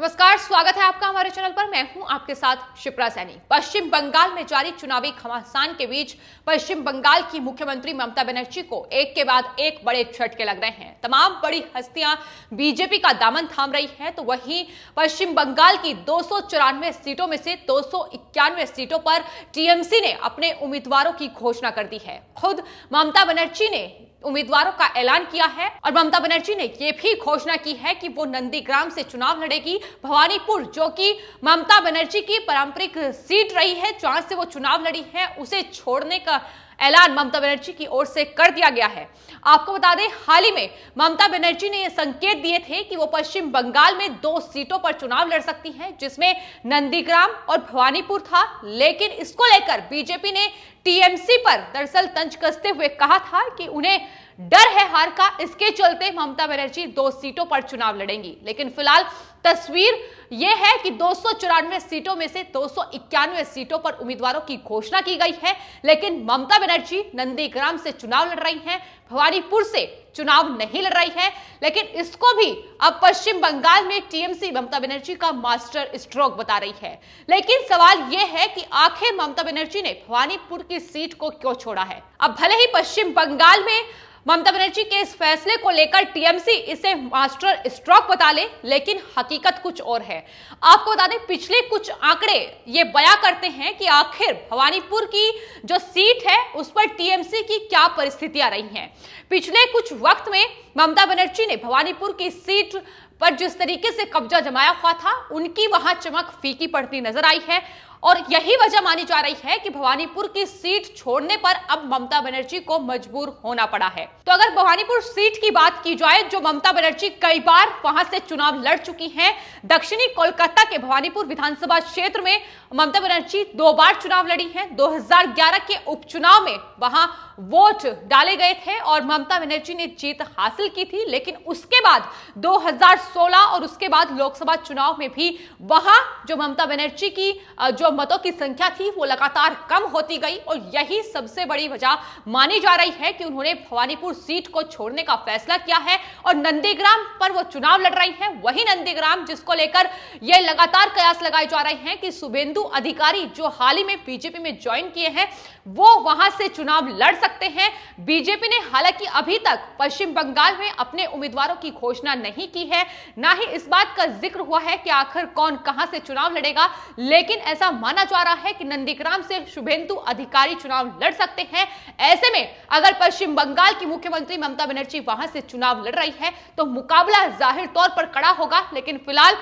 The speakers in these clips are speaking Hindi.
नमस्कार, स्वागत है आपका हमारे चैनल पर। मैं हूं आपके साथ शिप्रा सैनी। पश्चिम बंगाल में जारी चुनावी घमासान के बीच पश्चिम बंगाल की मुख्यमंत्री ममता बनर्जी को एक के बाद एक बड़े झटके लग रहे हैं। तमाम बड़ी हस्तियां बीजेपी का दामन थाम रही है, तो वहीं पश्चिम बंगाल की 294 सीटों में से 291 सीटों पर टीएमसी ने अपने उम्मीदवारों की घोषणा कर दी है। खुद ममता बनर्जी ने उम्मीदवारों का ऐलान किया है और ममता बनर्जी ने यह भी घोषणा की है कि वो नंदीग्राम से चुनाव लड़ेगी। भवानीपुर, जो कि ममता बनर्जी की पारंपरिक सीट रही है, जहां से वो चुनाव लड़ी है, उसे छोड़ने का ऐलान ममता बनर्जी की ओर से कर दिया गया है। आपको बता दें, हाल ही में ममता बनर्जी ने यह संकेत दिए थे कि वो पश्चिम बंगाल में 2 सीटों पर चुनाव लड़ सकती हैं, जिसमें नंदीग्राम और भवानीपुर था। लेकिन इसको लेकर बीजेपी ने टीएमसी पर दरअसल तंज कसते हुए कहा था कि उन्हें डर है हार का, इसके चलते ममता बनर्जी 2 सीटों पर चुनाव लड़ेंगी। लेकिन फिलहाल तस्वीर यह है कि 294 सीटों में से 291 सीटों पर उम्मीदवारों की घोषणा की गई है, लेकिन ममता बनर्जी नंदीग्राम से चुनाव लड़ रही हैं, भवानीपुर से चुनाव नहीं लड़ रही है। लेकिन इसको भी अब पश्चिम बंगाल में टीएमसी ममता बनर्जी का मास्टर स्ट्रोक बता रही है। लेकिन सवाल यह है कि आखिर ममता बनर्जी ने भवानीपुर की सीट को क्यों छोड़ा है। अब भले ही पश्चिम बंगाल में ममता बनर्जी के इस फैसले को लेकर टीएमसी इसे मास्टर स्ट्रोक बता ले, लेकिन हकीकत कुछ और है। आपको बता दें, पिछले कुछ आंकड़े ये बयां करते हैं कि आखिर भवानीपुर की जो सीट है उस पर टीएमसी की क्या परिस्थितियां रही हैं। पिछले कुछ वक्त में ममता बनर्जी ने भवानीपुर की सीट पर जिस तरीके से कब्जा जमाया हुआ था, उनकी वहां चमक फीकी पड़ती नजर आई है और यही वजह मानी जा रही है कि भवानीपुर की सीट छोड़ने पर अब ममता बनर्जी को मजबूर होना पड़ा है। तो अगर भवानीपुर सीट की बात की जाए, जो ममता बनर्जी कई बार वहां से चुनाव लड़ चुकी हैं, दक्षिणी कोलकाता के भवानीपुर विधानसभा क्षेत्र में ममता बनर्जी 2 बार चुनाव लड़ी हैं। 2011 के उपचुनाव में वहां वोट डाले गए थे और ममता बनर्जी ने जीत हासिल की थी। लेकिन उसके बाद 2016 और उसके बाद लोकसभा चुनाव में भी वहां जो ममता बनर्जी की जो मतों की संख्या थी वो लगातार कम होती गई और यही सबसे बड़ी वजह मानी जा रही है कि उन्होंने भवानीपुर सीट को छोड़ने का फैसला किया है और नंदीग्राम पर वो चुनाव लड़ रही हैं। वही नंदीग्राम जिसको लेकर ये लगातार कयास लगाए जा रहे हैं कि शुभेंदु अधिकारी, जो हाल ही में बीजेपी में ज्वाइन किए हैं, वो वहां से चुनाव लड़ सकते हैं। बीजेपी ने हालांकि अभी तक पश्चिम बंगाल में अपने उम्मीदवारों की घोषणा नहीं की है, ना ही इस बात का जिक्र हुआ है कि आखिर कौन कहां से चुनाव लड़ेगा। लेकिन ऐसा माना जा रहा है कि नंदीग्राम से शुभेंदु अधिकारी चुनाव लड़ सकते हैं। ऐसे में अगर पश्चिम बंगाल की मुख्यमंत्री ममता बनर्जी वहां से चुनाव लड़ रही है तो मुकाबला जाहिर तौर पर कड़ा होगा। लेकिन फिलहाल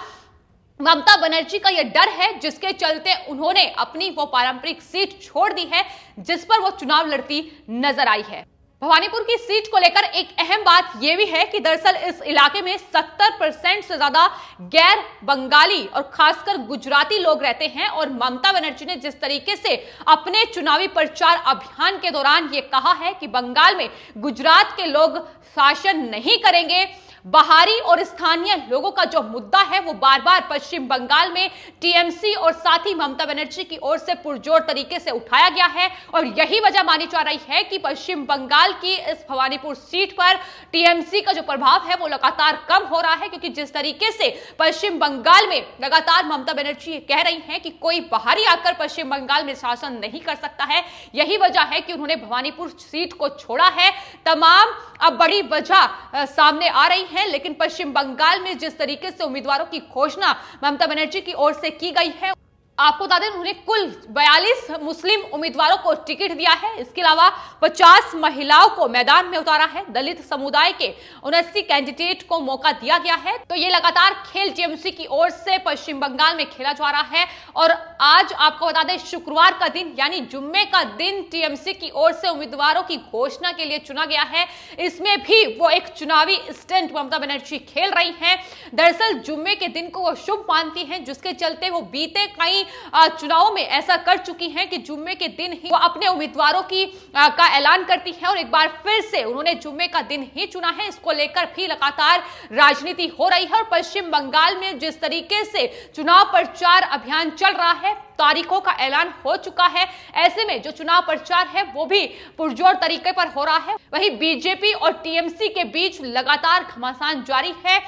ममता बनर्जी का यह डर है, जिसके चलते उन्होंने अपनी वो पारंपरिक सीट छोड़ दी है जिस पर वो चुनाव लड़ती नजर आई है। भवानीपुर की सीट को लेकर एक अहम बात यह भी है कि दरअसल इस इलाके में 70% से ज्यादा गैर बंगाली और खासकर गुजराती लोग रहते हैं और ममता बनर्जी ने जिस तरीके से अपने चुनावी प्रचार अभियान के दौरान ये कहा है कि बंगाल में गुजरात के लोग शासन नहीं करेंगे, बाहरी और स्थानीय लोगों का जो मुद्दा है वो बार बार पश्चिम बंगाल में टीएमसी और साथ ही ममता बनर्जी की ओर से पुरजोर तरीके से उठाया गया है और यही वजह मानी जा रही है कि पश्चिम बंगाल की इस भवानीपुर सीट पर टीएमसी का जो प्रभाव है वो लगातार कम हो रहा है, क्योंकि जिस तरीके से पश्चिम बंगाल में लगातार ममता बनर्जी कह रही हैं कि कोई बाहरी आकर पश्चिम बंगाल में शासन नहीं कर सकता है। यही वजह है कि उन्होंने भवानीपुर सीट को छोड़ा है। तमाम अब बड़ी वजह सामने आ रही है, लेकिन पश्चिम बंगाल में जिस तरीके से उम्मीदवारों की घोषणा ममता बनर्जी की ओर से की गई है, आपको बता दें उन्होंने कुल 42 मुस्लिम उम्मीदवारों को टिकट दिया है। इसके अलावा 50 महिलाओं को मैदान में उतारा है। दलित समुदाय के 79 कैंडिडेट को मौका दिया गया है। तो ये लगातार खेल टीएमसी की ओर से पश्चिम बंगाल में खेला जा रहा है और आज आपको बता दें शुक्रवार का दिन यानी जुम्मे का दिन टीएमसी की ओर से उम्मीदवारों की घोषणा के लिए चुना गया है। इसमें भी वो एक चुनावी स्टंट ममता बनर्जी खेल रही हैं। दरअसल जुम्मे के दिन को वो शुभ मानती हैं, जिसके चलते वो बीते कई चुनावों में ऐसा कर चुकी हैं कि जुम्मे के दिन ही वो अपने उम्मीदवारों की का ऐलान करती है और एक बार फिर से उन्होंने जुम्मे का दिन ही चुना है। इसको लेकर भी लगातार राजनीति हो रही है और पश्चिम बंगाल में जिस तरीके से चुनाव प्रचार अभियान चल रहा है, तारीखों का ऐलान हो चुका है, ऐसे में जो चुनाव प्रचार है वो भी पुरजोर तरीके पर हो रहा है। वहीं बीजेपी और टीएमसी के बीच लगातार घमासान जारी है।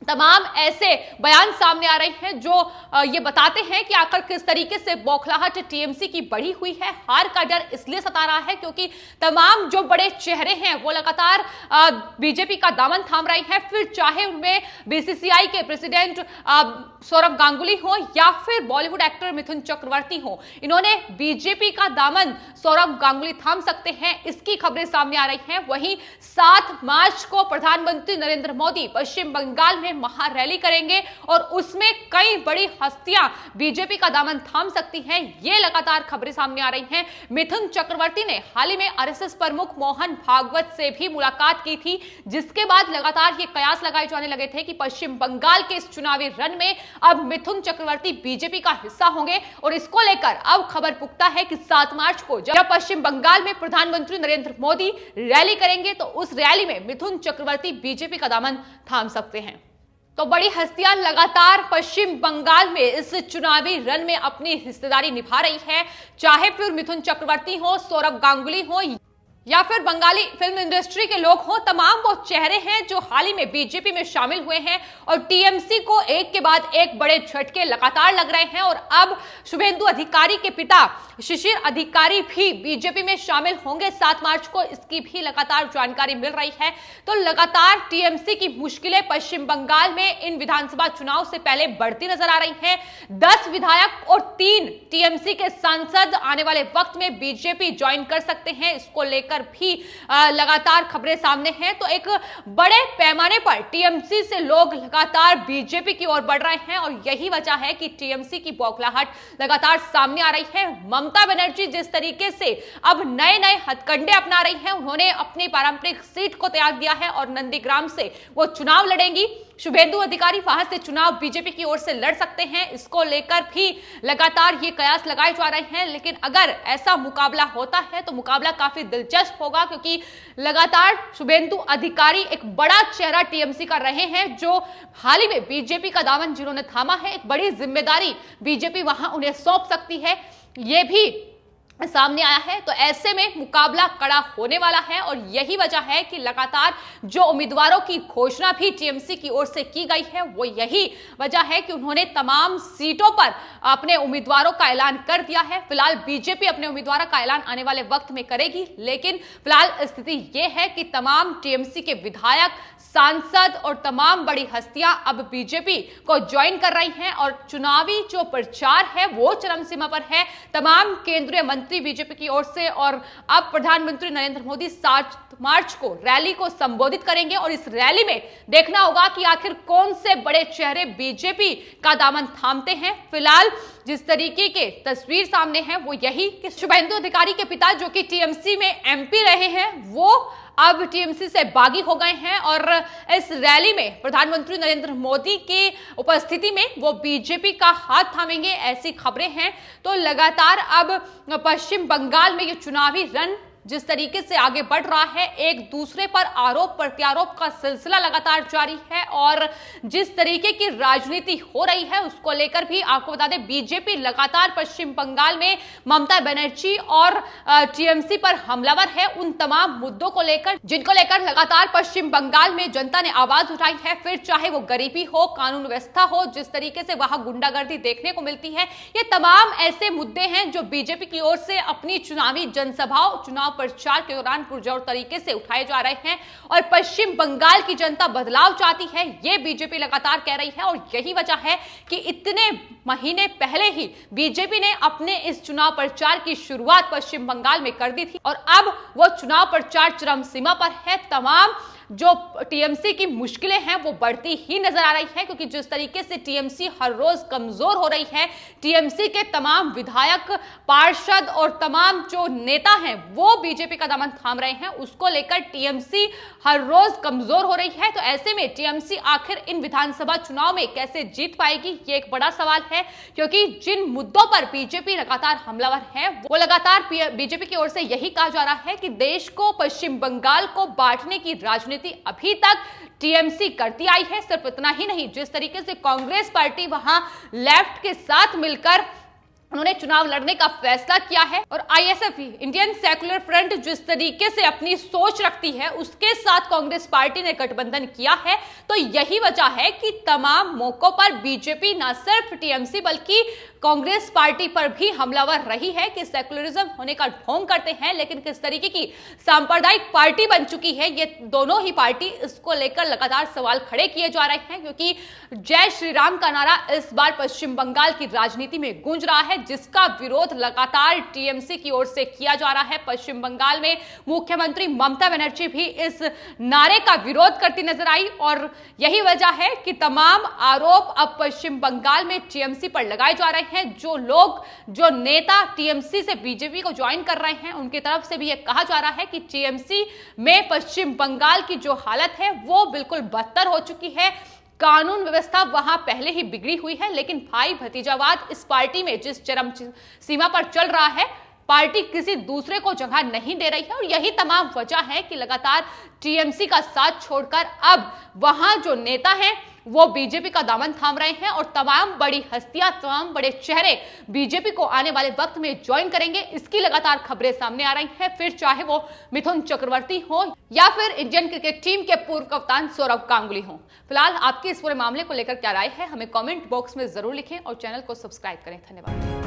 तमाम ऐसे बयान सामने आ रहे हैं जो ये बताते हैं कि आखिर किस तरीके से बौखलाहट टीएमसी की बढ़ी हुई है। हार का डर इसलिए सता रहा है क्योंकि तमाम जो बड़े चेहरे हैं वो लगातार बीजेपी का दामन थाम रहे हैं, फिर चाहे उनमें बीसीसीआई के प्रेसिडेंट सौरभ गांगुली हो या फिर बॉलीवुड एक्टर मिथुन चक्रवर्ती हो। इन्होंने बीजेपी का दामन सौरभ गांगुली थाम सकते हैं, इसकी खबरें सामने आ रही हैं। वहीं 7 मार्च को प्रधानमंत्री नरेंद्र मोदी पश्चिम बंगाल में महारैली करेंगे और उसमें कई बड़ी हस्तियां बीजेपी का दामन थाम सकती हैं, ये लगातार खबरें सामने आ रही हैं। मिथुन चक्रवर्ती ने हाल ही में आरएसएस प्रमुख मोहन भागवत से भी मुलाकात की थी, जिसके बाद लगातार ये कयास लगाए जाने लगे थे कि पश्चिम बंगाल के इस चुनावी रन में अब मिथुन चक्रवर्ती बीजेपी का हिस्सा होंगे। और इसको लेकर अब खबर पुख्ता है कि 7 मार्च को जब पश्चिम बंगाल में प्रधानमंत्री नरेंद्र मोदी रैली करेंगे तो उस रैली में मिथुन चक्रवर्ती बीजेपी का दामन थाम सकते हैं। तो बड़ी हस्तियां लगातार पश्चिम बंगाल में इस चुनावी रन में अपनी हिस्सेदारी निभा रही है, चाहे फिर मिथुन चक्रवर्ती हो, सौरभ गांगुली हो या फिर बंगाली फिल्म इंडस्ट्री के लोग हों। तमाम वो चेहरे हैं जो हाल ही में बीजेपी में शामिल हुए हैं और टीएमसी को एक के बाद एक बड़े झटके लगातार लग रहे हैं। और अब शुभेंदु अधिकारी के पिता शिशिर अधिकारी भी बीजेपी में शामिल होंगे 7 मार्च को, इसकी भी लगातार जानकारी मिल रही है। तो लगातार टीएमसी की मुश्किलें पश्चिम बंगाल में इन विधानसभा चुनाव से पहले बढ़ती नजर आ रही हैं। 10 विधायक और 3 टीएमसी के सांसद आने वाले वक्त में बीजेपी ज्वाइन कर सकते हैं, इसको लेकर भी लगातार खबरें सामने हैं। तो एक बड़े पैमाने पर टीएमसी से लोग लगातार बीजेपी की ओर बढ़ रहे हैं और यही वजह है कि टीएमसी की बौखलाहट लगातार सामने आ रही है। ममता बनर्जी जिस तरीके से अब नए नए हथकंडे अपना रही हैं, उन्होंने अपनी पारंपरिक सीट को त्याग दिया है और नंदीग्राम से वो चुनाव लड़ेंगी। शुभेंदु अधिकारी वहां से चुनाव बीजेपी की ओर से लड़ सकते हैं, इसको लेकर भी लगातार ये कयास लगाए जा रहे हैं। लेकिन अगर ऐसा मुकाबला होता है तो मुकाबला काफी दिलचस्प होगा, क्योंकि लगातार शुभेंदु अधिकारी एक बड़ा चेहरा टीएमसी का रहे हैं, जो हाल ही में बीजेपी का दामन जिन्होंने थामा है। एक बड़ी जिम्मेदारी बीजेपी वहां उन्हें सौंप सकती है, ये भी सामने आया है। तो ऐसे में मुकाबला कड़ा होने वाला है और यही वजह है कि लगातार जो उम्मीदवारों की घोषणा भी टीएमसी की ओर से की गई है, वो यही वजह है कि उन्होंने तमाम सीटों पर अपने उम्मीदवारों का ऐलान कर दिया है। फिलहाल बीजेपी अपने उम्मीदवारों का ऐलान आने वाले वक्त में करेगी, लेकिन फिलहाल स्थिति यह है कि तमाम टीएमसी के विधायक, सांसद और तमाम बड़ी हस्तियां अब बीजेपी को ज्वाइन कर रही हैं और चुनावी जो प्रचार है वो चरम सीमा पर है। तमाम केंद्रीय मंत्री बीजेपी की ओर से और अब प्रधानमंत्री नरेंद्र मोदी 7 मार्च को रैली को संबोधित करेंगे और इस रैली में देखना होगा कि आखिर कौन से बड़े चेहरे बीजेपी का दामन थामते हैं। फिलहाल जिस तरीके के तस्वीर सामने है वो यही कि शुभेंदु अधिकारी के पिता, जो कि टीएमसी में एमपी रहे हैं, वो अब टीएमसी से बागी हो गए हैं और इस रैली में प्रधानमंत्री नरेंद्र मोदी की उपस्थिति में वो बीजेपी का हाथ थामेंगे, ऐसी खबरें हैं। तो लगातार अब पश्चिम बंगाल में ये चुनावी रन जिस तरीके से आगे बढ़ रहा है, एक दूसरे पर आरोप प्रत्यारोप का सिलसिला लगातार जारी है और जिस तरीके की राजनीति हो रही है उसको लेकर भी आपको बता दें, बीजेपी लगातार पश्चिम बंगाल में ममता बनर्जी और टीएमसी पर हमलावर है उन तमाम मुद्दों को लेकर जिनको लेकर लगातार पश्चिम बंगाल में जनता ने आवाज उठाई है। फिर चाहे वो गरीबी हो, कानून व्यवस्था हो, जिस तरीके से वहां गुंडागर्दी देखने को मिलती है, ये तमाम ऐसे मुद्दे हैं जो बीजेपी की ओर से अपनी चुनावी जनसभाओं, चुनाव प्रचार के दौरान पुरजोर तरीके से उठाए जा रहे हैं और पश्चिम बंगाल की जनता बदलाव चाहती है, ये बीजेपी लगातार कह रही है। और यही वजह है कि इतने महीने पहले ही बीजेपी ने अपने इस चुनाव प्रचार की शुरुआत पश्चिम बंगाल में कर दी थी और अब वो चुनाव प्रचार चरम सीमा पर है। तमाम जो टीएमसी की मुश्किलें हैं वो बढ़ती ही नजर आ रही है, क्योंकि जिस तरीके से टीएमसी हर रोज कमजोर हो रही है, टीएमसी के तमाम विधायक, पार्षद और तमाम जो नेता हैं वो बीजेपी का दामन थाम रहे हैं, उसको लेकर टीएमसी हर रोज कमजोर हो रही है। तो ऐसे में टीएमसी आखिर इन विधानसभा चुनाव में कैसे जीत पाएगी, ये एक बड़ा सवाल है, क्योंकि जिन मुद्दों पर बीजेपी लगातार हमलावर है वो लगातार बीजेपी की ओर से यही कहा जा रहा है कि देश को, पश्चिम बंगाल को बांटने की राजनीति अभी तक टीएमसी करती आई है। सिर्फ इतना ही नहीं, जिस तरीके से कांग्रेस पार्टी वहां लेफ्ट के साथ मिलकर उन्होंने चुनाव लड़ने का फैसला किया है। और आईएसएफ, इंडियन सेक्युलर फ्रंट, जिस तरीके से अपनी सोच रखती है उसके साथ कांग्रेस पार्टी ने गठबंधन किया है, तो यही वजह है कि तमाम मौकों पर बीजेपी न सिर्फ टीएमसी बल्कि कांग्रेस पार्टी पर भी हमलावर रही है कि सेक्युलरिज्म होने का ढोंग करते हैं, लेकिन किस तरीके की सांप्रदायिक पार्टी बन चुकी है, ये दोनों ही पार्टी इसको लेकर लगातार सवाल खड़े किए जा रहे हैं, क्योंकि जय श्री राम का नारा इस बार पश्चिम बंगाल की राजनीति में गूंज रहा है, जिसका विरोध लगातार टीएमसी की ओर से किया जा रहा है। पश्चिम बंगाल में मुख्यमंत्री ममता बनर्जी भी इस नारे का विरोध करती नजर आई और यही वजह है कि तमाम आरोप अब पश्चिम बंगाल में टीएमसी पर लगाए जा रहे हैं। जो नेता टीएमसी से बीजेपी को ज्वाइन कर रहे हैं, उनकी तरफ से भी यह कहा जा रहा है कि टीएमसी में पश्चिम बंगाल की जो हालत है वो बिल्कुल बदतर हो चुकी है। कानून व्यवस्था वहां पहले ही बिगड़ी हुई है, लेकिन भाई भतीजावाद इस पार्टी में जिस चरम सीमा पर चल रहा है, पार्टी किसी दूसरे को जगह नहीं दे रही है। और यही तमाम वजह है कि लगातार टीएमसी का साथ छोड़कर अब वहां जो नेता हैं वो बीजेपी का दामन थाम रहे हैं और तमाम बड़ी हस्तियां, तमाम बड़े चेहरे बीजेपी को आने वाले वक्त में ज्वाइन करेंगे, इसकी लगातार खबरें सामने आ रही हैं। फिर चाहे वो मिथुन चक्रवर्ती हो या फिर इंडियन क्रिकेट टीम के पूर्व कप्तान सौरव गांगुली हो। फिलहाल आपकी इस पूरे मामले को लेकर क्या राय है, हमें कमेंट बॉक्स में जरूर लिखें और चैनल को सब्सक्राइब करें। धन्यवाद।